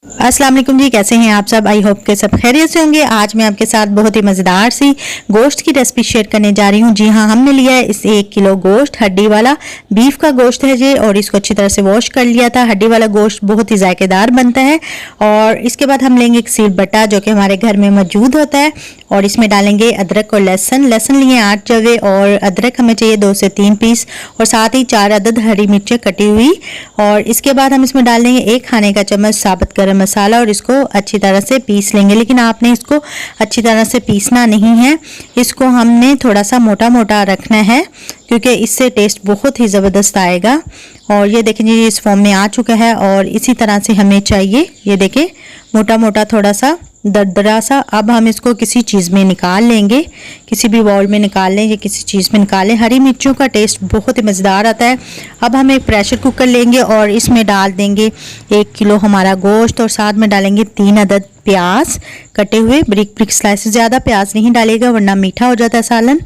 अस्सलाम वालेकुम जी, कैसे हैं आप सब। आई होप के सब खैरियत से होंगे। आज मैं आपके साथ बहुत ही मज़ेदार सी गोश्त की रेसिपी शेयर करने जा रही हूँ। जी हाँ, हमने लिया है इस 1 किलो गोश्त, हड्डी वाला बीफ का गोश्त है ये, और इसको अच्छी तरह से वॉश कर लिया था। हड्डी वाला गोश्त बहुत ही जायकेदार बनता है। और इसके बाद हम लेंगे एक सील बट्टा जो कि हमारे घर में मौजूद होता है, और इसमें डालेंगे अदरक और लहसुन। लहसुन लिए 8 जवे और अदरक हमें चाहिए 2 से 3 पीस, और साथ ही 4 अदद हरी मिर्चें कटी हुई। और इसके बाद हम इसमें डाल देंगे 1 खाने का चम्मच साबुत गरम मसाला, और इसको अच्छी तरह से पीस लेंगे। लेकिन आपने इसको अच्छी तरह से पीसना नहीं है, इसको हमने थोड़ा सा मोटा मोटा रखना है, क्योंकि इससे टेस्ट बहुत ही ज़बरदस्त आएगा। और ये देखें जी, इस फॉर्म में आ चुका है, और इसी तरह से हमें चाहिए। ये देखें, मोटा मोटा थोड़ा सा दरदरा सा। अब हम इसको किसी चीज़ में निकाल लेंगे, किसी भी बाउल में निकाल लें या किसी चीज़ में निकाल लें। हरी मिर्चों का टेस्ट बहुत ही मज़ेदार आता है। अब हम एक प्रेशर कुकर लेंगे और इसमें डाल देंगे 1 किलो हमारा गोश्त, और साथ में डालेंगे 3 अदद प्याज कटे हुए ब्रिक ब्रिक स्लाइस। ज़्यादा प्याज नहीं डालेगा वरना मीठा हो जाता है सालन।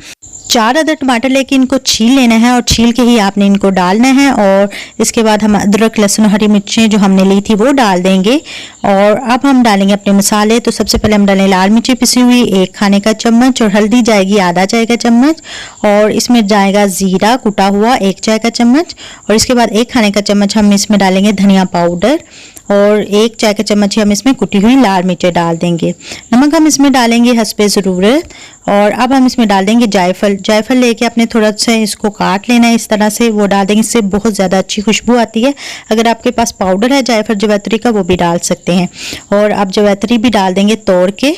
4 अदद टमाटर लेके इनको छील लेना है, और छील के ही आपने इनको डालना है। और इसके बाद हम अदरक लहसुन हरी मिर्चें जो हमने ली थी वो डाल देंगे। और अब हम डालेंगे अपने मसाले। तो सबसे पहले हम डालेंगे लाल मिर्ची पिसी हुई 1 खाने का चम्मच, और हल्दी जाएगी आधा चाय का चम्मच, और इसमें जाएगा जीरा कुटा हुआ 1 चाय का चम्मच, और इसके बाद 1 खाने का चम्मच हम इसमें डालेंगे धनिया पाउडर, और 1 चाय का चम्मच ही हम इसमें कुटी हुई लाल मिर्चें डाल देंगे। नमक हम इसमें डालेंगे हस्बे ज़रूरत। और अब हम इसमें डाल देंगे जायफल। जायफल लेके अपने थोड़ा सा इसको काट लेना है, इस तरह से वो डाल देंगे, इससे बहुत ज़्यादा अच्छी खुशबू आती है। अगर आपके पास पाउडर है जायफल जवैत्री का वो भी डाल सकते हैं। और अब जवैत्री भी डाल देंगे तोड़ के।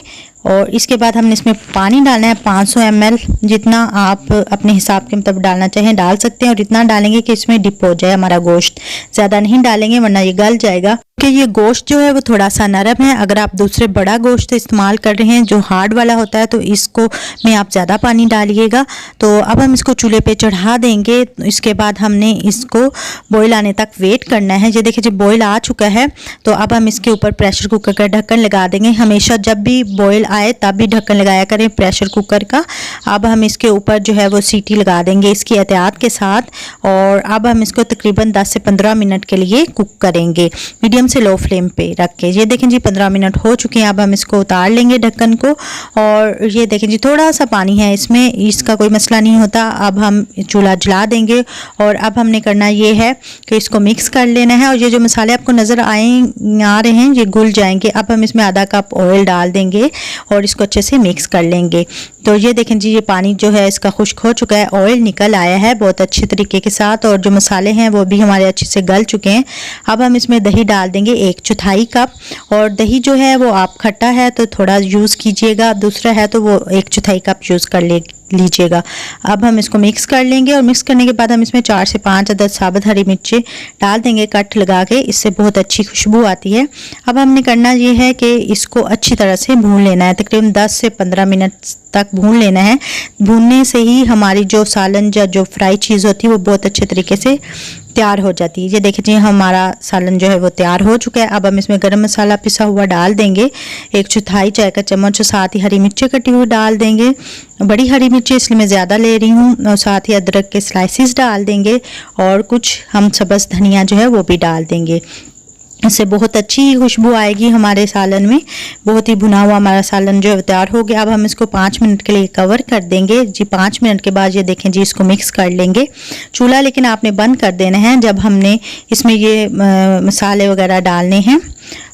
और इसके बाद हमने इसमें पानी डालना है 500 ml, जितना आप अपने हिसाब के मतलब डालना चाहें डाल सकते हैं। और इतना डालेंगे कि इसमें डिप हो जाए हमारा गोश्त, ज़्यादा नहीं डालेंगे वरना ये गल जाएगा, क्योंकि ये गोश्त जो है वो थोड़ा सा नरम है। अगर आप दूसरे बड़ा गोश्त इस्तेमाल कर रहे हैं जो हार्ड वाला होता है तो इसको में आप ज़्यादा पानी डालिएगा। तो अब हम इसको चूल्हे पे चढ़ा देंगे। इसके बाद हमने इसको बॉईल आने तक वेट करना है। ये देखिए, जब बॉईल आ चुका है तो अब हम इसके ऊपर प्रेशर कुकर का ढक्कन लगा देंगे। हमेशा जब भी बॉईल आए तब भी ढक्कन लगाया करें प्रेशर कुकर का। अब हम इसके ऊपर जो है वो सीटी लगा देंगे इसकी एहतियात के साथ। और अब हम इसको तकरीबन 10 से 15 मिनट के लिए कुक करेंगे, मीडियम से लो फ्लेम पे रख के। ये देखें जी, 15 मिनट हो चुके हैं। अब हम इसको उतार लेंगे ढक्कन को, और ये देखें जी, थोड़ा सा पानी है इसमें, इसका कोई मसला नहीं होता। अब हम चूल्हा जला देंगे, और अब हमने करना ये है कि इसको मिक्स कर लेना है। और ये जो मसाले आपको नज़र आ रहे हैं ये घुल जाएंगे। अब हम इसमें आधा कप ऑयल डाल देंगे और इसको अच्छे से मिक्स कर लेंगे। तो ये देखें जी, ये पानी जो है इसका खुश्क हो चुका है, ऑयल निकल आया है बहुत अच्छे तरीके के साथ, और जो मसाले हैं वो भी हमारे अच्छे से गल चुके हैं। अब हम इसमें दही डाल देंगे 1/4 कप, और दही जो है वो आप खट्टा है तो थोड़ा यूज़ कीजिएगा, दूसरा है तो वो 1/4 कप यूज़ कर लीजिएगा। अब हम इसको मिक्स कर लेंगे, और मिक्स करने के बाद हम इसमें 4 से 5 अदद साबुत हरी मिर्चें डाल देंगे कट लगा के, इससे बहुत अच्छी खुशबू आती है। अब हमने करना ये है कि इसको अच्छी तरह से भून लेना है, तकरीबन 10 से 15 मिनट तक भून लेना है। भूनने से ही हमारी जो सालन या जो फ्राई चीज़ होती है वो बहुत अच्छे तरीके से तैयार हो जाती है। ये देखिए जी, हमारा सालन जो है वो तैयार हो चुका है। अब हम इसमें गरम मसाला पिसा हुआ डाल देंगे 1/4 चाय का चम्मच, और साथ ही हरी मिर्चें कटी हुई डाल देंगे। बड़ी हरी मिर्चें इसलिए मैं ज़्यादा ले रही हूँ, और साथ ही अदरक के स्लाइसिस डाल देंगे, और कुछ हम सब्ज़ धनिया जो है वो भी डाल देंगे। इससे बहुत अच्छी खुशबू आएगी हमारे सालन में। बहुत ही भुना हुआ हमारा सालन जो है तैयार हो गया। अब हम इसको 5 मिनट के लिए कवर कर देंगे जी। 5 मिनट के बाद ये देखें जी, इसको मिक्स कर लेंगे। चूल्हा लेकिन आपने बंद कर देना है जब हमने इसमें ये मसाले वगैरह डालने हैं।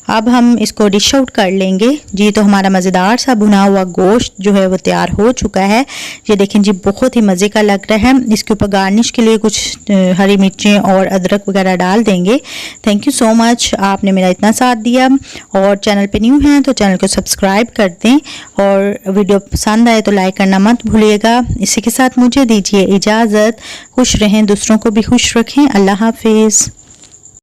अब हम इसको डिश आउट कर लेंगे जी। तो हमारा मज़ेदार सा भुना हुआ गोश्त जो है वो तैयार हो चुका है। ये देखें जी, बहुत ही मज़े का लग रहा है। इसके ऊपर गार्निश के लिए कुछ हरी मिर्चें और अदरक वगैरह डाल देंगे। थैंक यू सो मच, आपने मेरा इतना साथ दिया। और चैनल पे न्यू हैं तो चैनल को सब्सक्राइब कर दें, और वीडियो पसंद आए तो लाइक करना मत भूलिएगा। इसी के साथ मुझे दीजिए इजाज़त। खुश रहें, दूसरों को भी खुश रखें। अल्लाह हाफिज़।